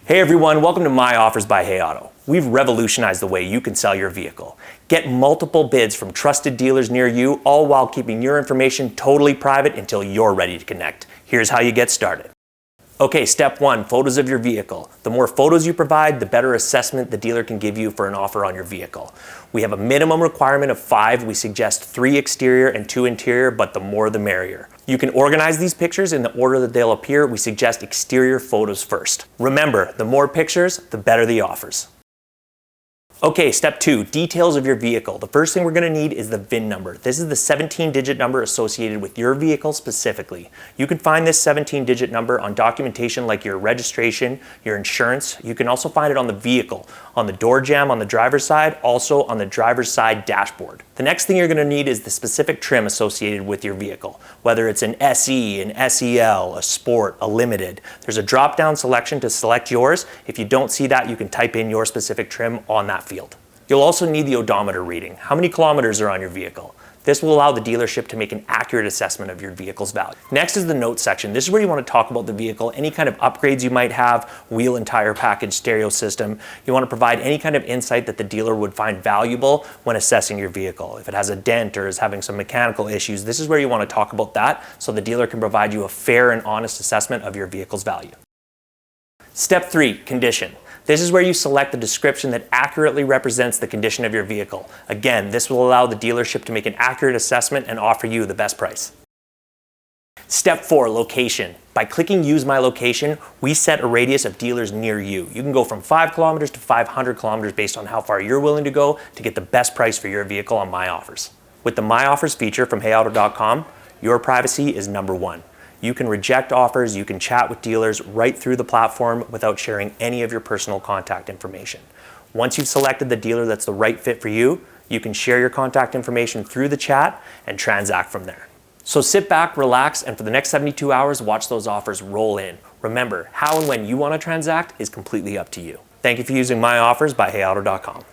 Hey everyone, welcome to MyOffers by HeyAuto. We've revolutionized the way you can sell your vehicle. Get multiple bids from trusted dealers near you, all while keeping your information totally private until you're ready to connect. Here's how you get started. Okay, step one, photos of your vehicle. The more photos you provide, the better assessment the dealer can give you for an offer on your vehicle. We have a minimum requirement of 5. We suggest 3 exterior and 2 interior, but the more the merrier. You can organize these pictures in the order that they'll appear. We suggest exterior photos first. Remember, the more pictures, the better the offers. Okay, step 2, details of your vehicle. The first thing we're going to need is the VIN number. This is the 17-digit number associated with your vehicle specifically. You can find this 17-digit number on documentation like your registration, your insurance. You can also find it on the vehicle, on the door jamb on the driver's side, also on the driver's side dashboard. The next thing you're going to need is the specific trim associated with your vehicle, whether it's an SE, an SEL, a Sport, a Limited. There's a drop-down selection to select yours. If you don't see that, you can type in your specific trim on that field. You'll also need the odometer reading. How many kilometers are on your vehicle? This will allow the dealership to make an accurate assessment of your vehicle's value. Next is the notes section. This is where you want to talk about the vehicle, any kind of upgrades you might have, wheel and tire package, stereo system. You want to provide any kind of insight that the dealer would find valuable when assessing your vehicle. If it has a dent or is having some mechanical issues, this is where you want to talk about that so the dealer can provide you a fair and honest assessment of your vehicle's value. Step 3, condition. This is where you select the description that accurately represents the condition of your vehicle. Again, this will allow the dealership to make an accurate assessment and offer you the best price. Step 4, location. By clicking Use My Location, we set a radius of dealers near you. You can go from 5 kilometers to 500 kilometers based on how far you're willing to go to get the best price for your vehicle on MyOffers. With the MyOffers feature from HeyAuto.com, your privacy is number 1. You can reject offers, you can chat with dealers right through the platform without sharing any of your personal contact information. Once you've selected the dealer that's the right fit for you, you can share your contact information through the chat and transact from there. So sit back, relax, and for the next 72 hours, watch those offers roll in. Remember, how and when you want to transact is completely up to you. Thank you for using MyOffers by HeyAuto.com.